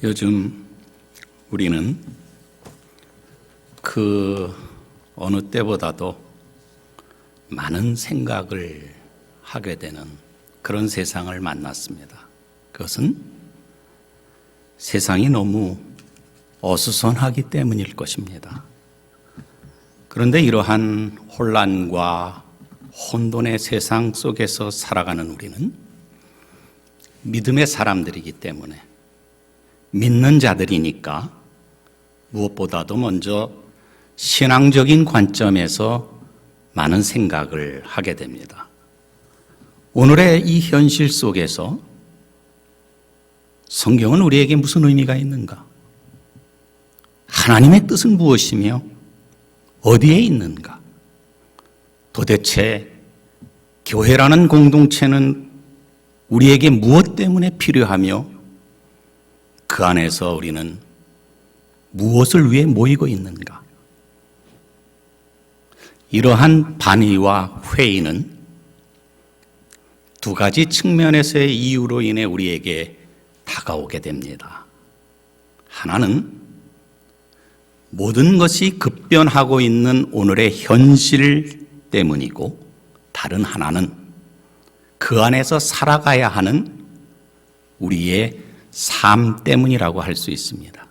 요즘 우리는 그 어느 때보다도 많은 생각을 하게 되는 그런 세상을 만났습니다. 그것은 세상이 너무 어수선하기 때문일 것입니다. 그런데 이러한 혼란과 혼돈의 세상 속에서 살아가는 우리는 믿음의 사람들이기 때문에, 믿는 자들이니까 무엇보다도 먼저 신앙적인 관점에서 많은 생각을 하게 됩니다. 오늘의 이 현실 속에서 성경은 우리에게 무슨 의미가 있는가? 하나님의 뜻은 무엇이며 어디에 있는가? 도대체 교회라는 공동체는 우리에게 무엇 때문에 필요하며 그 안에서 우리는 무엇을 위해 모이고 있는가? 이러한 반의와 회의는 두 가지 측면에서의 이유로 인해 우리에게 다가오게 됩니다. 하나는 모든 것이 급변하고 있는 오늘의 현실 때문이고, 다른 하나는 그 안에서 살아가야 하는 우리의 삶 때문이라고 할 수 있습니다.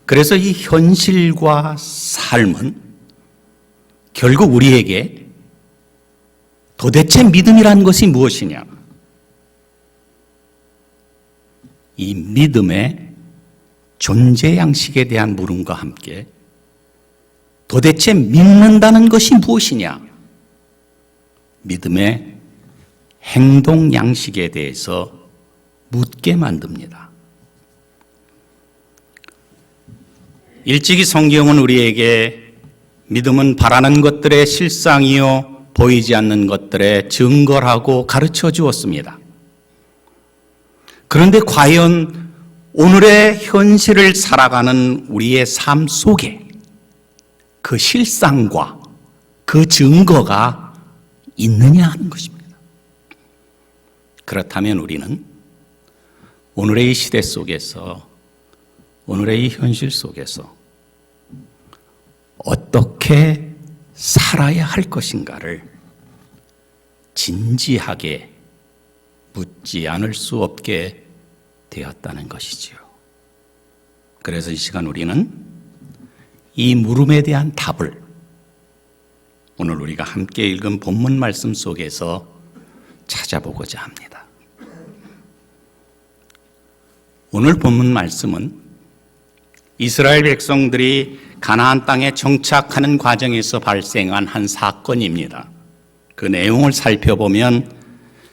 그래서 이 현실과 삶은 결국 우리에게 도대체 믿음이란 것이 무엇이냐, 이 믿음의 존재 양식에 대한 물음과 함께 도대체 믿는다는 것이 무엇이냐, 믿음의 행동 양식에 대해서 묻게 만듭니다. 일찍이 성경은 우리에게 믿음은 바라는 것들의 실상이요 보이지 않는 것들의 증거라고 가르쳐 주었습니다. 그런데 과연 오늘의 현실을 살아가는 우리의 삶 속에 그 실상과 그 증거가 있느냐 하는 것입니다. 그렇다면 우리는 오늘의 이 시대 속에서, 오늘의 이 현실 속에서 어떻게 살아야 할 것인가를 진지하게 묻지 않을 수 없게 되었다는 것이지요. 그래서 이 시간 우리는 이 물음에 대한 답을 오늘 우리가 함께 읽은 본문 말씀 속에서 찾아보고자 합니다. 오늘 본문 말씀은 이스라엘 백성들이 가나안 땅에 정착하는 과정에서 발생한 한 사건입니다. 그 내용을 살펴보면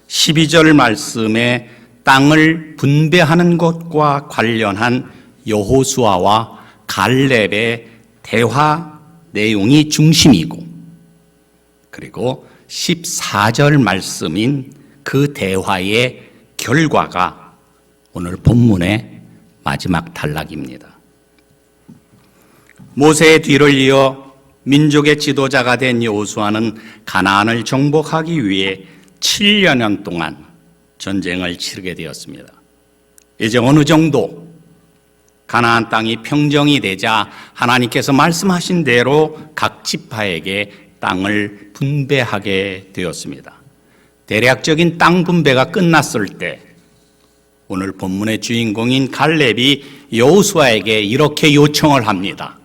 12절 말씀에 땅을 분배하는 것과 관련한 여호수아와 갈렙의 대화 내용이 중심이고, 그리고 14절 말씀인 그 대화의 결과가 오늘 본문의 마지막 단락입니다. 모세의 뒤를 이어 민족의 지도자가 된 여호수아는 가나안을 정복하기 위해 7년 동안 전쟁을 치르게 되었습니다. 이제 어느 정도 가나안 땅이 평정이 되자 하나님께서 말씀하신 대로 각 지파에게 땅을 분배하게 되었습니다. 대략적인 땅 분배가 끝났을 때 오늘 본문의 주인공인 갈렙이 여호수아에게 이렇게 요청을 합니다.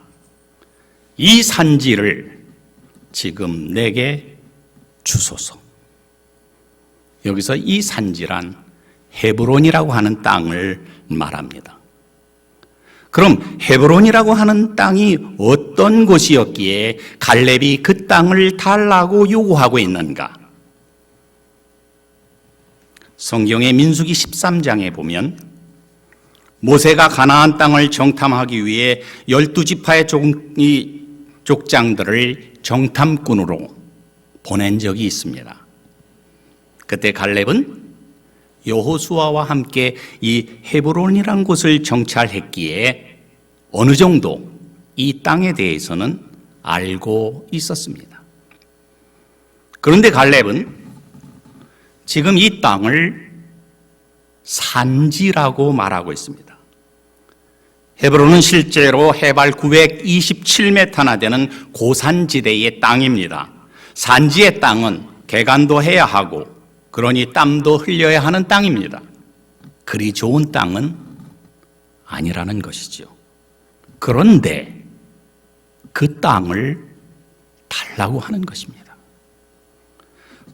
이 산지를 지금 내게 주소서. 여기서 이 산지란 헤브론이라고 하는 땅을 말합니다. 그럼 헤브론이라고 하는 땅이 어떤 곳이었기에 갈렙이 그 땅을 달라고 요구하고 있는가? 성경의 민수기 13장에 보면 모세가 가나안 땅을 정탐하기 위해 12지파의 족장들을 정탐꾼으로 보낸 적이 있습니다. 그때 갈렙은 여호수아와 함께 이 헤브론이라는 곳을 정찰했기에 어느 정도 이 땅에 대해서는 알고 있었습니다. 그런데 갈렙은 지금 이 땅을 산지라고 말하고 있습니다. 헤브론은 실제로 해발 927m나 되는 고산지대의 땅입니다. 산지의 땅은 개간도 해야 하고 그러니 땀도 흘려야 하는 땅입니다. 그리 좋은 땅은 아니라는 것이죠. 그런데 그 땅을 달라고 하는 것입니다.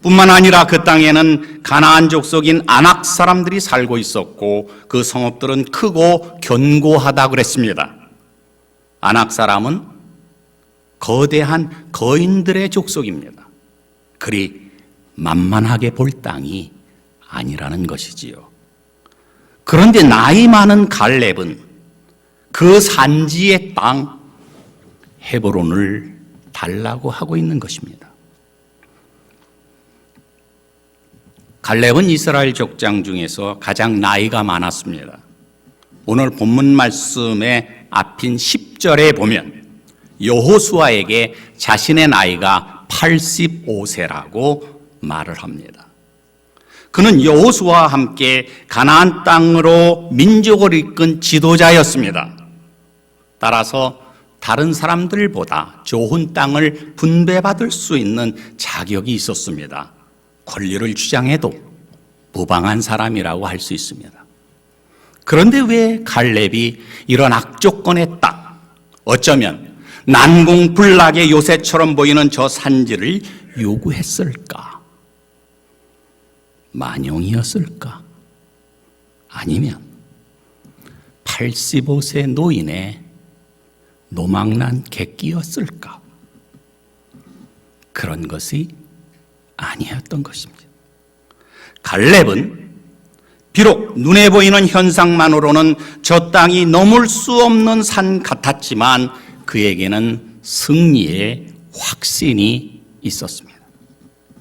뿐만 아니라 그 땅에는 가나안 족속인 아낙 사람들이 살고 있었고 그 성읍들은 크고 견고하다 그랬습니다. 아낙 사람은 거대한 거인들의 족속입니다. 그리 만만하게 볼 땅이 아니라는 것이지요. 그런데 나이 많은 갈렙은 그 산지의 땅 헤브론을 달라고 하고 있는 것입니다. 갈렙은 이스라엘 족장 중에서 가장 나이가 많았습니다. 오늘 본문 말씀의 앞인 10절에 보면 여호수아에게 자신의 나이가 85세라고 말을 합니다. 그는 여호수아와 함께 가나안 땅으로 민족을 이끈 지도자였습니다. 따라서 다른 사람들보다 좋은 땅을 분배받을 수 있는 자격이 있었습니다. 권리를 주장해도 무방한 사람이라고 할 수 있습니다. 그런데 왜 갈렙이 이런 악조건의 땅, 어쩌면 난공불락의 요새처럼 보이는 저 산지를 요구했을까? 만용이었을까? 아니면 85세 노인의 노망난 객기였을까? 그런 것이 아니었던 것입니다. 갈렙은 비록 눈에 보이는 현상만으로는 저 땅이 넘을 수 없는 산 같았지만 그에게는 승리의 확신이 있었습니다.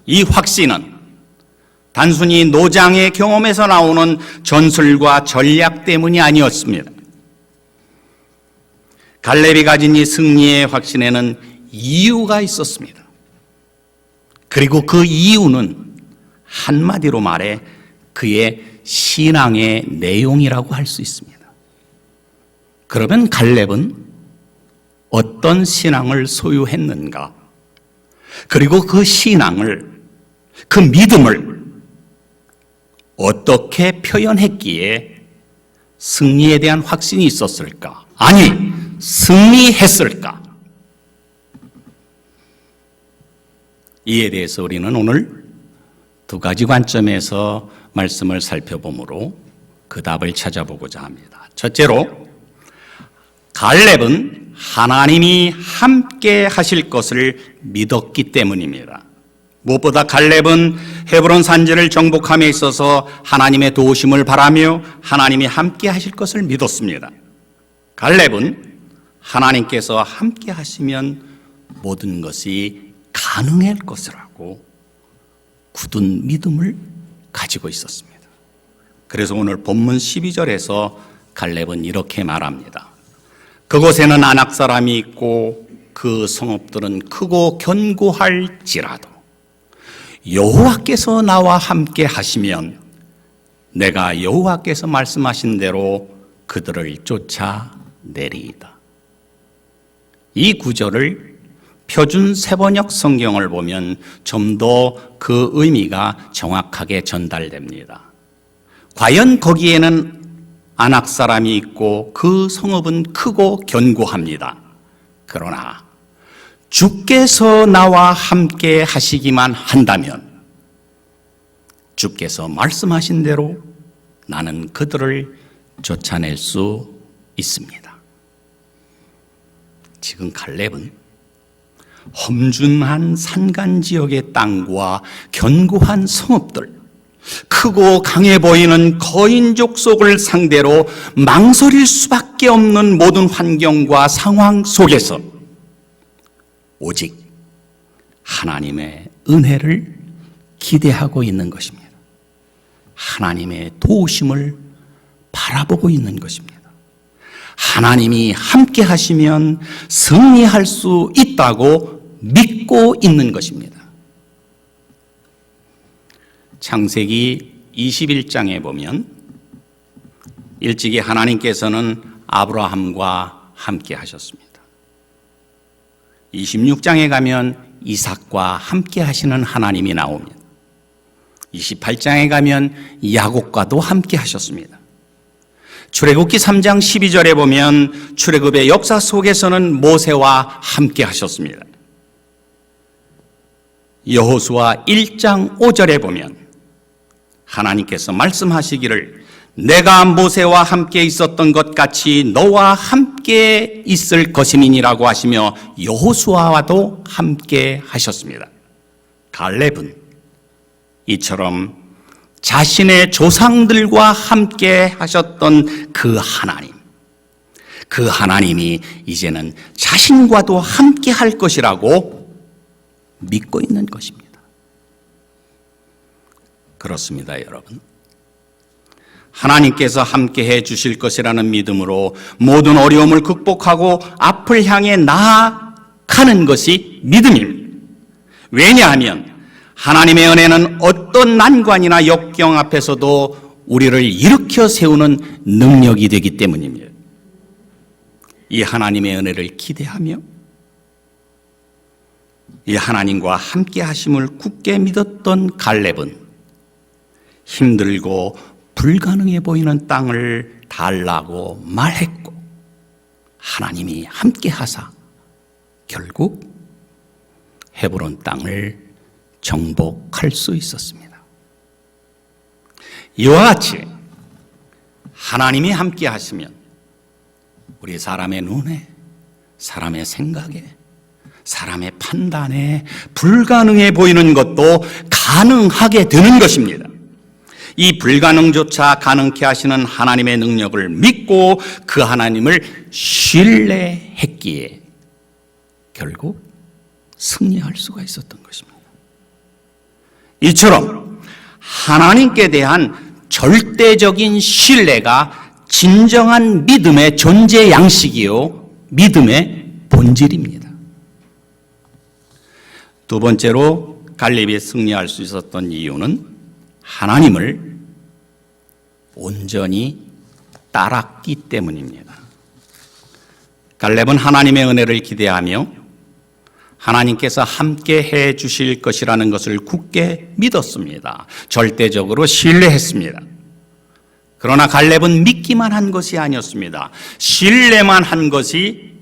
이 확신은 단순히 노장의 경험에서 나오는 전술과 전략 때문이 아니었습니다. 갈렙이 가진 이 승리의 확신에는 이유가 있었습니다. 그리고 그 이유는 한마디로 말해 그의 신앙의 내용이라고 할 수 있습니다. 그러면 갈렙은 어떤 신앙을 소유했는가? 그리고 그 신앙을, 그 믿음을 어떻게 표현했기에 승리에 대한 확신이 있었을까? 아니, 승리했을까? 이에 대해서 우리는 오늘 두 가지 관점에서 말씀을 살펴보므로 그 답을 찾아보고자 합니다. 첫째로, 갈렙은 하나님이 함께 하실 것을 믿었기 때문입니다. 무엇보다 갈렙은 헤브론 산지를 정복함에 있어서 하나님의 도우심을 바라며 하나님이 함께 하실 것을 믿었습니다. 갈렙은 하나님께서 함께 하시면 모든 것이 가능할 것이라고 굳은 믿음을 가지고 있었습니다. 그래서 오늘 본문 12절에서 갈렙은 이렇게 말합니다. 그곳에는 아낙 사람이 있고 그 성읍들은 크고 견고할지라도 여호와께서 나와 함께 하시면 내가 여호와께서 말씀하신 대로 그들을 쫓아내리이다. 이 구절을 표준 세번역 성경을 보면 좀 더 그 의미가 정확하게 전달됩니다. 과연 거기에는 아낙 사람이 있고 그 성읍은 크고 견고합니다. 그러나 주께서 나와 함께 하시기만 한다면 주께서 말씀하신 대로 나는 그들을 쫓아낼 수 있습니다. 지금 갈렙은 험준한 산간 지역의 땅과 견고한 성읍들, 크고 강해 보이는 거인족 속을 상대로 망설일 수밖에 없는 모든 환경과 상황 속에서 오직 하나님의 은혜를 기대하고 있는 것입니다. 하나님의 도우심을 바라보고 있는 것입니다. 하나님이 함께 하시면 승리할 수 있다고 믿고 있는 것입니다. 창세기 21장에 보면 일찍이 하나님께서는 아브라함과 함께 하셨습니다. 26장에 가면 이삭과 함께 하시는 하나님이 나옵니다. 28장에 가면 야곱과도 함께 하셨습니다. 출애굽기 3장 12절에 보면 출애굽의 역사 속에서는 모세와 함께 하셨습니다. 여호수아 1장 5절에 보면 하나님께서 말씀하시기를 내가 모세와 함께 있었던 것 같이 너와 함께 있을 것임이니라고 하시며 여호수아와도 함께 하셨습니다. 갈렙은 이처럼 자신의 조상들과 함께 하셨던 그 하나님이 이제는 자신과도 함께 할 것이라고 믿고 있는 것입니다. 그렇습니다, 여러분. 하나님께서 함께 해 주실 것이라는 믿음으로 모든 어려움을 극복하고 앞을 향해 나아가는 것이 믿음입니다. 왜냐하면 하나님의 은혜는 어떤 난관이나 역경 앞에서도 우리를 일으켜 세우는 능력이 되기 때문입니다. 이 하나님의 은혜를 기대하며 이 하나님과 함께 하심을 굳게 믿었던 갈렙은 힘들고 불가능해 보이는 땅을 달라고 말했고 하나님이 함께 하사 결국 헤브론 땅을 정복할 수 있었습니다. 이와 같이 하나님이 함께 하시면 우리 사람의 눈에, 사람의 생각에, 사람의 판단에 불가능해 보이는 것도 가능하게 되는 것입니다. 이 불가능조차 가능케 하시는 하나님의 능력을 믿고 그 하나님을 신뢰했기에 결국 승리할 수가 있었던 것입니다. 이처럼 하나님께 대한 절대적인 신뢰가 진정한 믿음의 존재 양식이요, 믿음의 본질입니다. 두 번째로 갈렙이 승리할 수 있었던 이유는 하나님을 온전히 따랐기 때문입니다. 갈렙은 하나님의 은혜를 기대하며 하나님께서 함께 해 주실 것이라는 것을 굳게 믿었습니다. 절대적으로 신뢰했습니다. 그러나 갈렙은 믿기만 한 것이 아니었습니다. 신뢰만 한 것이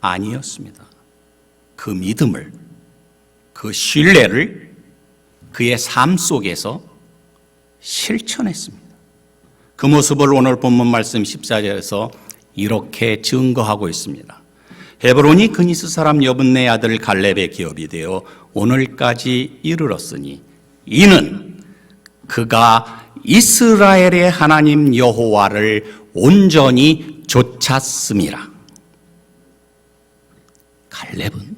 아니었습니다. 그 믿음을, 그 신뢰를 그의 삶 속에서 실천했습니다. 그 모습을 오늘 본문 말씀 14절에서 이렇게 증거하고 있습니다. 헤브론이 그니스 사람 여분네 아들 갈렙의 기업이 되어 오늘까지 이르렀으니 이는 그가 이스라엘의 하나님 여호와를 온전히 좇았음이라. 갈렙은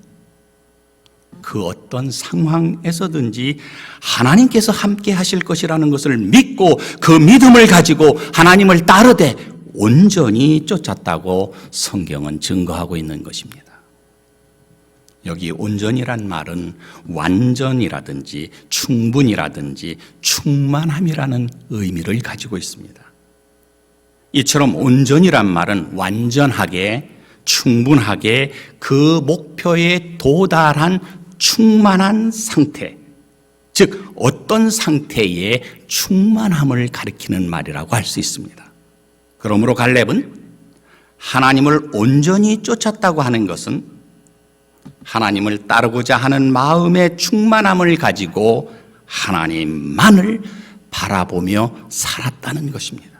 그 어떤 상황에서든지 하나님께서 함께 하실 것이라는 것을 믿고 그 믿음을 가지고 하나님을 따르되 온전히 쫓았다고 성경은 증거하고 있는 것입니다. 여기 온전이란 말은 완전이라든지 충분이라든지 충만함이라는 의미를 가지고 있습니다. 이처럼 온전이란 말은 완전하게, 충분하게 그 목표에 도달한 충만한 상태, 즉 어떤 상태의 충만함을 가리키는 말이라고 할 수 있습니다. 그러므로 갈렙은 하나님을 온전히 쫓았다고 하는 것은 하나님을 따르고자 하는 마음의 충만함을 가지고 하나님만을 바라보며 살았다는 것입니다.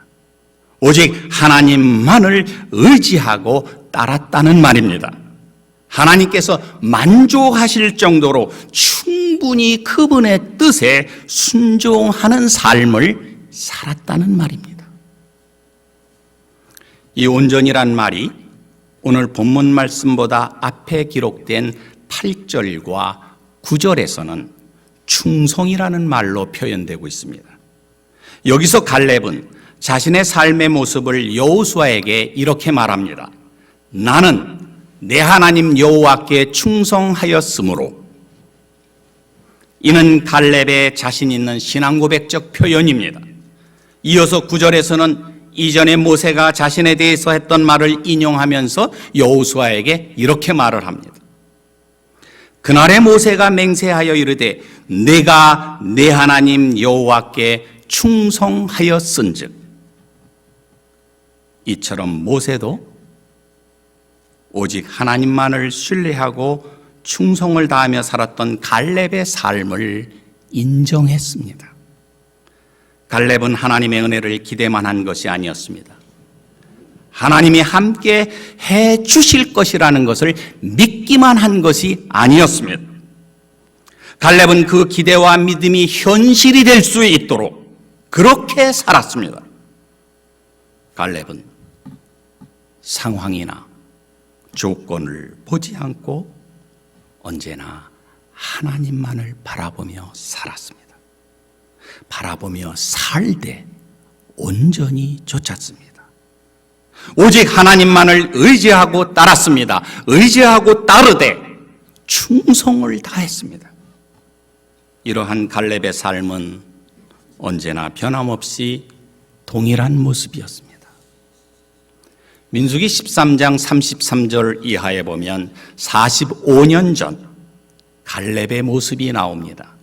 오직 하나님만을 의지하고 따랐다는 말입니다. 하나님께서 만족하실 정도로 충분히 그분의 뜻에 순종하는 삶을 살았다는 말입니다. 이 온전이란 말이 오늘 본문 말씀보다 앞에 기록된 8절과 9절에서는 충성이라는 말로 표현되고 있습니다. 여기서 갈렙은 자신의 삶의 모습을 여호수아에게 이렇게 말합니다. 나는 내 하나님 여호와께 충성하였으므로. 이는 갈렙의 자신 있는 신앙 고백적 표현입니다. 이어서 9절에서는 이전에 모세가 자신에 대해서 했던 말을 인용하면서 여호수아에게 이렇게 말을 합니다. 그날에 모세가 맹세하여 이르되 내가 내 하나님 여호와께 충성하였은즉. 이처럼 모세도 오직 하나님만을 신뢰하고 충성을 다하며 살았던 갈렙의 삶을 인정했습니다. 갈렙은 하나님의 은혜를 기대만 한 것이 아니었습니다. 하나님이 함께 해 주실 것이라는 것을 믿기만 한 것이 아니었습니다. 갈렙은 그 기대와 믿음이 현실이 될 수 있도록 그렇게 살았습니다. 갈렙은 상황이나 조건을 보지 않고 언제나 하나님만을 바라보며 살았습니다. 바라보며 살되 온전히 좇았습니다. 오직 하나님만을 의지하고 따랐습니다. 의지하고 따르되 충성을 다했습니다. 이러한 갈렙의 삶은 언제나 변함없이 동일한 모습이었습니다. 민수기 13장 33절 이하에 보면 45년 전 갈렙의 모습이 나옵니다.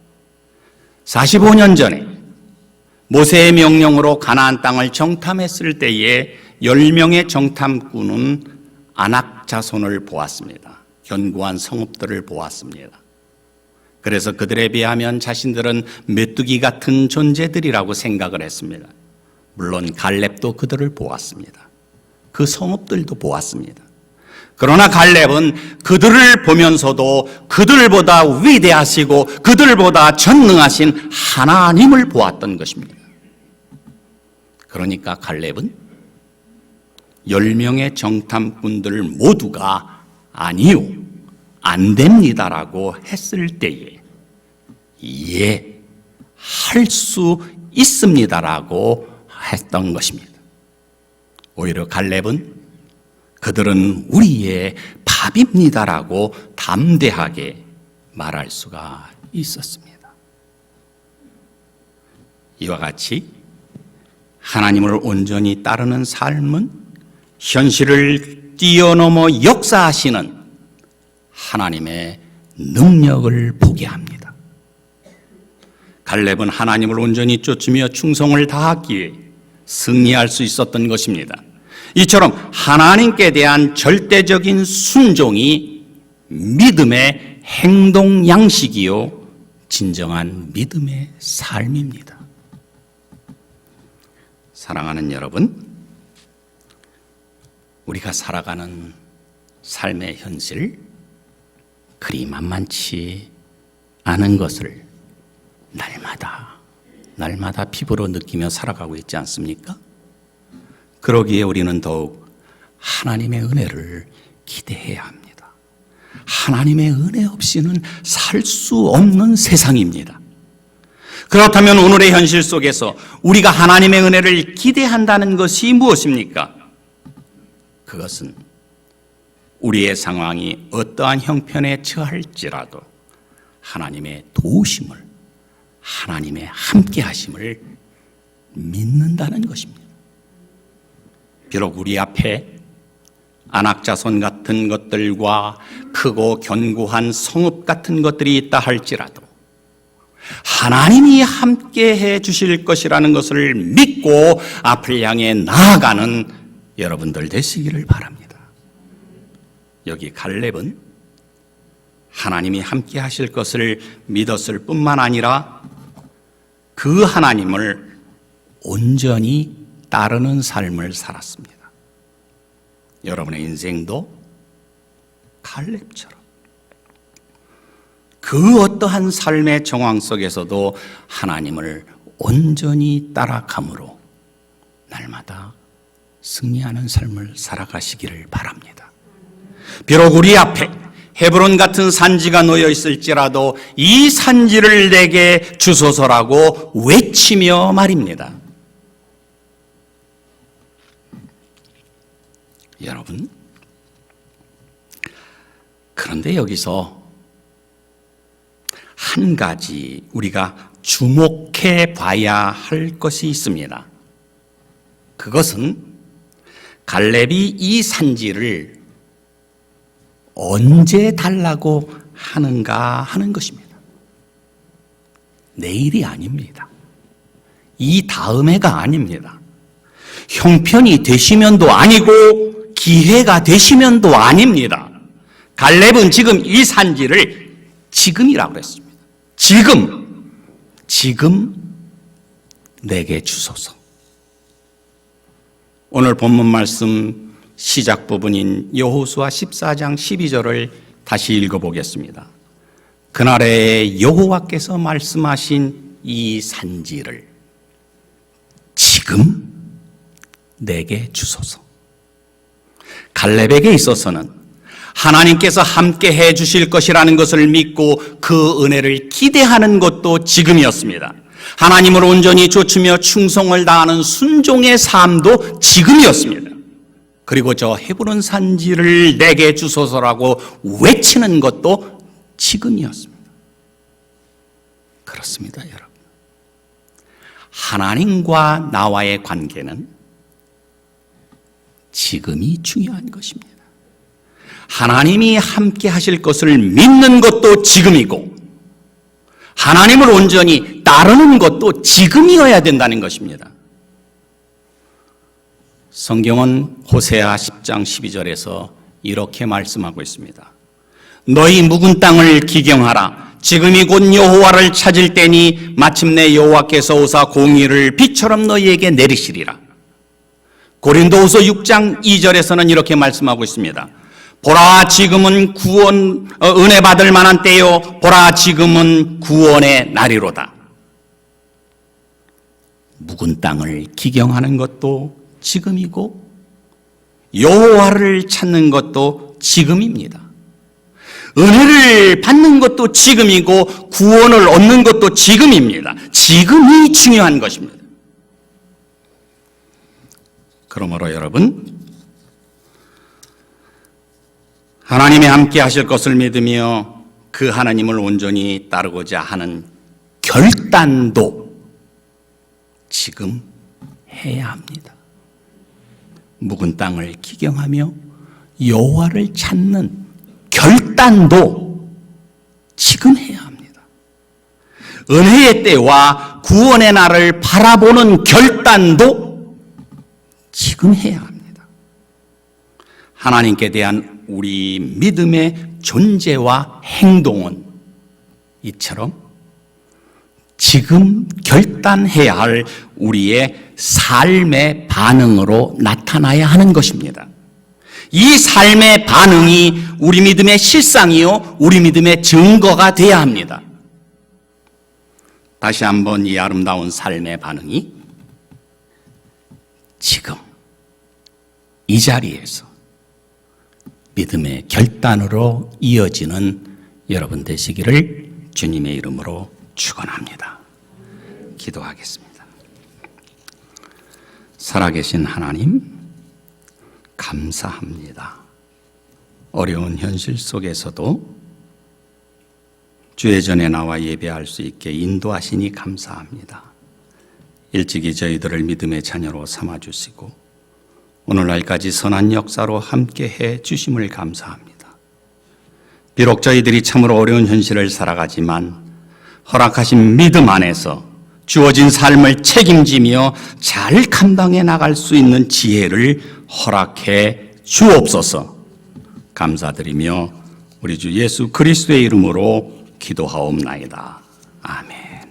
45년 전에 모세의 명령으로 가나안 땅을 정탐했을 때에 10명의 정탐꾼은 아낙 자손을 보았습니다. 견고한 성읍들을 보았습니다. 그래서 그들에 비하면 자신들은 메뚜기 같은 존재들이라고 생각을 했습니다. 물론 갈렙도 그들을 보았습니다. 그 성읍들도 보았습니다. 그러나 갈렙은 그들을 보면서도 그들보다 위대하시고 그들보다 전능하신 하나님을 보았던 것입니다. 그러니까 갈렙은 10명의 정탐꾼들 모두가 아니요, 안 됩니다라고 했을 때에 예, 할 수 있습니다라고 했던 것입니다. 오히려 갈렙은 그들은 우리의 밥입니다라고 담대하게 말할 수가 있었습니다. 이와 같이 하나님을 온전히 따르는 삶은 현실을 뛰어넘어 역사하시는 하나님의 능력을 보게 합니다. 갈렙은 하나님을 온전히 쫓으며 충성을 다하기에 승리할 수 있었던 것입니다. 이처럼 하나님께 대한 절대적인 순종이 믿음의 행동 양식이요 진정한 믿음의 삶입니다. 사랑하는 여러분, 우리가 살아가는 삶의 현실, 그리 만만치 않은 것을 날마다 피부로 느끼며 살아가고 있지 않습니까? 그러기에 우리는 더욱 하나님의 은혜를 기대해야 합니다. 하나님의 은혜 없이는 살 수 없는 세상입니다. 그렇다면 오늘의 현실 속에서 우리가 하나님의 은혜를 기대한다는 것이 무엇입니까? 그것은 우리의 상황이 어떠한 형편에 처할지라도 하나님의 도우심을, 하나님의 함께하심을 믿는다는 것입니다. 비록 우리 앞에 안악자손 같은 것들과 크고 견고한 성읍 같은 것들이 있다 할지라도 하나님이 함께해 주실 것이라는 것을 믿고 앞을 향해 나아가는 여러분들 되시기를 바랍니다. 여기 갈렙은 하나님이 함께 하실 것을 믿었을 뿐만 아니라 그 하나님을 온전히 따르는 삶을 살았습니다. 여러분의 인생도 갈렙처럼 그 어떠한 삶의 정황 속에서도 하나님을 온전히 따라감으로 날마다 승리하는 삶을 살아가시기를 바랍니다. 비록 우리 앞에 헤브론 같은 산지가 놓여 있을지라도 이 산지를 내게 주소서라고 외치며 말입니다. 여러분, 그런데 여기서 한 가지 우리가 주목해 봐야 할 것이 있습니다. 그것은 갈렙이 이 산지를 언제 달라고 하는가 하는 것입니다. 내일이 아닙니다. 이 다음 해가 아닙니다. 형편이 되시면도 아니고 기회가 되시면도 아닙니다. 갈렙은 지금 이 산지를 지금이라고 그랬습니다. 지금 내게 주소서. 오늘 본문 말씀 시작 부분인 여호수아 14장 12절을 다시 읽어보겠습니다. 그날에 여호와께서 말씀하신 이 산지를 지금 내게 주소서. 갈렙에게 있어서는 하나님께서 함께 해 주실 것이라는 것을 믿고 그 은혜를 기대하는 것도 지금이었습니다. 하나님을 온전히 좇으며 충성을 다하는 순종의 삶도 지금이었습니다. 그리고 저 헤브론 산지를 내게 주소서라고 외치는 것도 지금이었습니다. 그렇습니다, 여러분. 하나님과 나와의 관계는 지금이 중요한 것입니다. 하나님이 함께 하실 것을 믿는 것도 지금이고 하나님을 온전히 따르는 것도 지금이어야 된다는 것입니다. 성경은 호세아 10장 12절에서 이렇게 말씀하고 있습니다. 너희 묵은 땅을 기경하라. 지금이 곧 여호와를 찾을 때니 마침내 여호와께서 오사 공의를 비처럼 너희에게 내리시리라. 고린도후서 6장 2절에서는 이렇게 말씀하고 있습니다. 보라 지금은 은혜 받을 만한 때요 보라 지금은 구원의 날이로다. 묵은 땅을 기경하는 것도 지금이고 여호와를 찾는 것도 지금입니다. 은혜를 받는 것도 지금이고 구원을 얻는 것도 지금입니다. 지금이 중요한 것입니다. 그러므로 여러분, 하나님이 함께 하실 것을 믿으며 그 하나님을 온전히 따르고자 하는 결단도 지금 해야 합니다. 묵은 땅을 기경하며 여호와를 찾는 결단도 지금 해야 합니다. 은혜의 때와 구원의 날을 바라보는 결단도 지금 해야 합니다. 하나님께 대한 우리 믿음의 존재와 행동은 이처럼 지금 결단해야 할 우리의 삶의 반응으로 나타나야 하는 것입니다. 이 삶의 반응이 우리 믿음의 실상이요, 우리 믿음의 증거가 되어야 합니다. 다시 한번 이 아름다운 삶의 반응이 지금 이 자리에서 믿음의 결단으로 이어지는 여러분 되시기를 주님의 이름으로 축원합니다. 기도하겠습니다. 살아계신 하나님, 감사합니다. 어려운 현실 속에서도 주의 전에 나와 예배할 수 있게 인도하시니 감사합니다. 일찍이 저희들을 믿음의 자녀로 삼아주시고 오늘날까지 선한 역사로 함께해 주심을 감사합니다. 비록 저희들이 참으로 어려운 현실을 살아가지만 허락하신 믿음 안에서 주어진 삶을 책임지며 잘 감당해 나갈 수 있는 지혜를 허락해 주옵소서. 감사드리며 우리 주 예수 그리스도의 이름으로 기도하옵나이다. 아멘.